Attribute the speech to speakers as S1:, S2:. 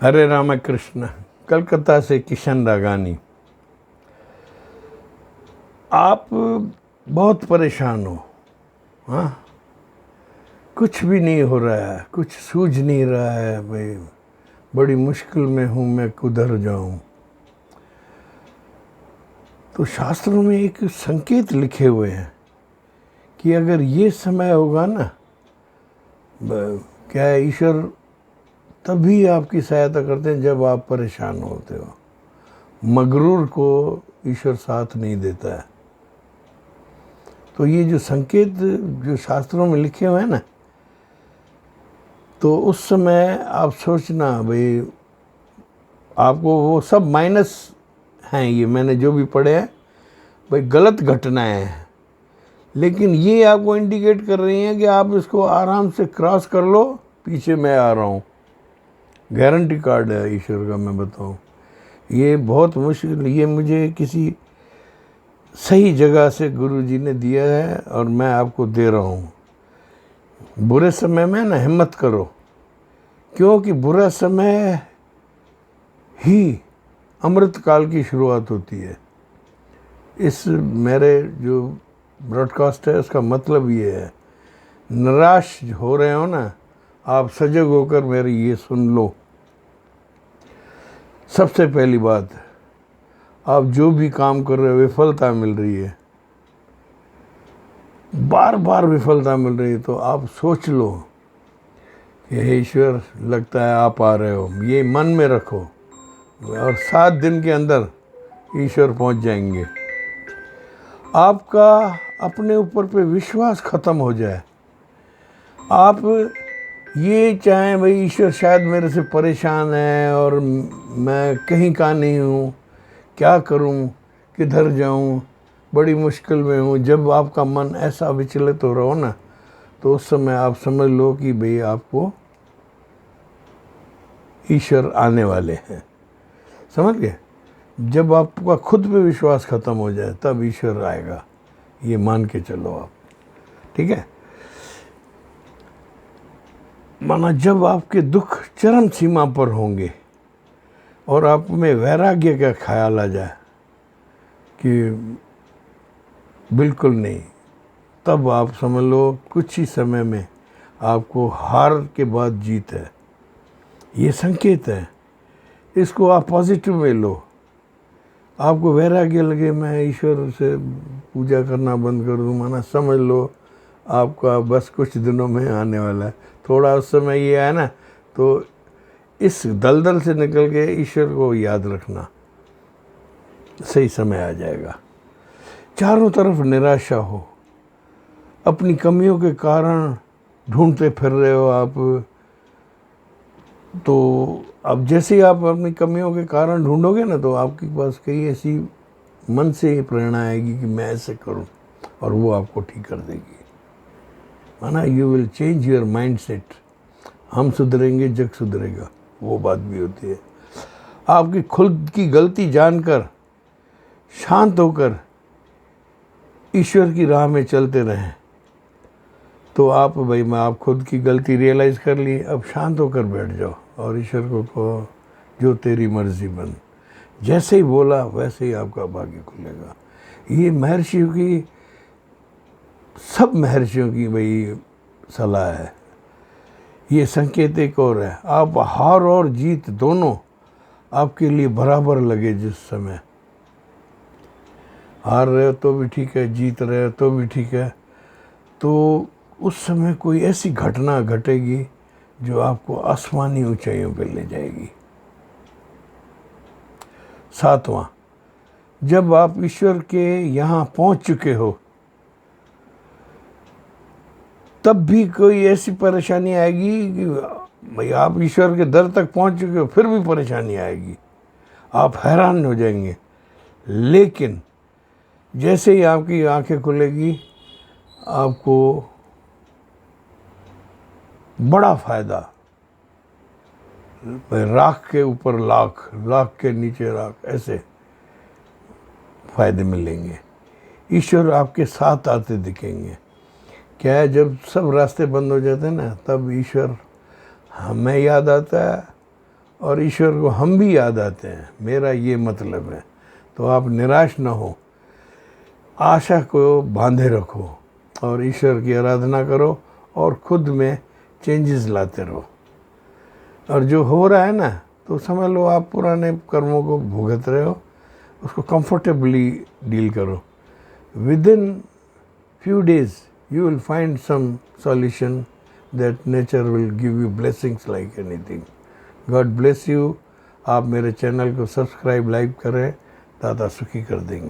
S1: हरे रामकृष्ण। कलकत्ता से किशन रागानी। आप बहुत परेशान हो। हाँ, कुछ भी नहीं हो रहा है, कुछ सूझ नहीं रहा है भाई, बड़ी मुश्किल में हूँ, मैं किधर जाऊँ। तो शास्त्रों में एक संकेत लिखे हुए हैं कि अगर ये समय होगा ना, क्या है, ईश्वर तभी आपकी सहायता करते हैं जब आप परेशान होते हो। मगरूर को ईश्वर साथ नहीं देता है। तो ये जो संकेत जो शास्त्रों में लिखे हुए हैं ना, तो उस समय आप सोचना भाई, आपको वो सब माइनस हैं, ये मैंने जो भी पढ़े हैं भाई गलत घटनाएं हैं, लेकिन ये आपको इंडिकेट कर रही हैं कि आप इसको आराम से क्रॉस कर लो, पीछे मैं आ रहा हूँ। गारंटी कार्ड है ईश्वर का, मैं बताऊँ। ये बहुत मुश्किल, ये मुझे किसी सही जगह से गुरु जी ने दिया है और मैं आपको दे रहा हूँ। बुरे समय में ना हिम्मत करो, क्योंकि बुरा समय ही अमृत काल की शुरुआत होती है। इस मेरे जो ब्रॉडकास्ट है उसका मतलब ये है, निराश हो रहे हो ना, आप सजग होकर मेरी ये सुन लो। सबसे पहली बात, आप जो भी काम कर रहे हो विफलता मिल रही है, बार बार विफलता मिल रही है, तो आप सोच लो कि हे ईश्वर, लगता है आप आ रहे हो। ये मन में रखो और 7 दिन के अंदर ईश्वर पहुंच जाएंगे। आपका अपने ऊपर पे विश्वास खत्म हो जाए। आप ये चाहें भाई ईश्वर शायद मेरे से परेशान है और मैं कहीं का नहीं हूँ, क्या करूँ, किधर जाऊँ, बड़ी मुश्किल में हूँ। जब आपका मन ऐसा विचलित हो रहा हो ना, तो उस समय आप समझ लो कि भाई आपको ईश्वर आने वाले हैं। समझ गए? जब आपका खुद पे विश्वास खत्म हो जाए तब ईश्वर आएगा, ये मान के चलो आप। ठीक है? माना जब आपके दुख चरम सीमा पर होंगे और आप में वैराग्य का ख्याल आ जाए कि बिल्कुल नहीं, तब आप समझ लो कुछ ही समय में आपको हार के बाद जीत है। ये संकेत है, इसको आप पॉजिटिव में लो। आपको वैराग्य लगे, मैं ईश्वर से पूजा करना बंद कर दूँ, माना समझ लो आपका बस कुछ दिनों में आने वाला है। थोड़ा उस समय ये है ना, तो इस दलदल से निकल के ईश्वर को याद रखना, सही समय आ जाएगा। चारों तरफ निराशा हो, अपनी कमियों के कारण ढूंढते फिर रहे हो आप, तो अब जैसे ही आप अपनी कमियों के कारण ढूंढोगे ना, तो आपके पास कई ऐसी मन से ही प्रेरणा आएगी कि मैं ऐसे करूं, और वो आपको ठीक कर देगी। माना you will change your mind set. हम सुधरेंगे जग सुधरेगा, वो बात भी होती है। आपकी खुद की गलती जानकर शांत होकर ईश्वर की राह में चलते रहें, तो आप भाई, मैं आप खुद की गलती रियलाइज कर ली, अब शांत होकर बैठ जाओ और ईश्वर को कहो जो तेरी मर्जी बन। जैसे ही बोला वैसे ही आपका भाग्य खुलेगा। ये महर्षियों की, सब महर्षियों की भाई सलाह है। ये संकेत एक और है, आप हार और जीत दोनों आपके लिए बराबर लगे। जिस समय हार रहे हो तो भी ठीक है, जीत रहे हो तो भी ठीक है, तो उस समय कोई ऐसी घटना घटेगी जो आपको आसमानी ऊंचाइयों पर ले जाएगी। 7वां, जब आप ईश्वर के यहाँ पहुंच चुके हो, तब भी कोई ऐसी परेशानी आएगी कि भाई आप ईश्वर के दर तक पहुंच चुके हो, फिर भी परेशानी आएगी, आप हैरान हो जाएंगे। लेकिन जैसे ही आपकी आंखें खुलेगी, आपको बड़ा फायदा, राख के ऊपर लाख, लाख के नीचे राख, ऐसे फायदे मिलेंगे। ईश्वर आपके साथ आते दिखेंगे। क्या है, जब सब रास्ते बंद हो जाते हैं ना, तब ईश्वर हमें याद आता है और ईश्वर को हम भी याद आते हैं, मेरा ये मतलब है। तो आप निराश न हो, आशा को बांधे रखो और ईश्वर की आराधना करो और खुद में चेंजेस लाते रहो। और जो हो रहा है ना, तो समझ लो आप पुराने कर्मों को भुगत रहे हो, उसको कंफर्टेबली डील करो। With in few days you will find some solution that nature will give you blessings like anything. God bless you. आप मेरे चैनल को सब्सक्राइब लाइक करें, दादा सुखी कर देंगे।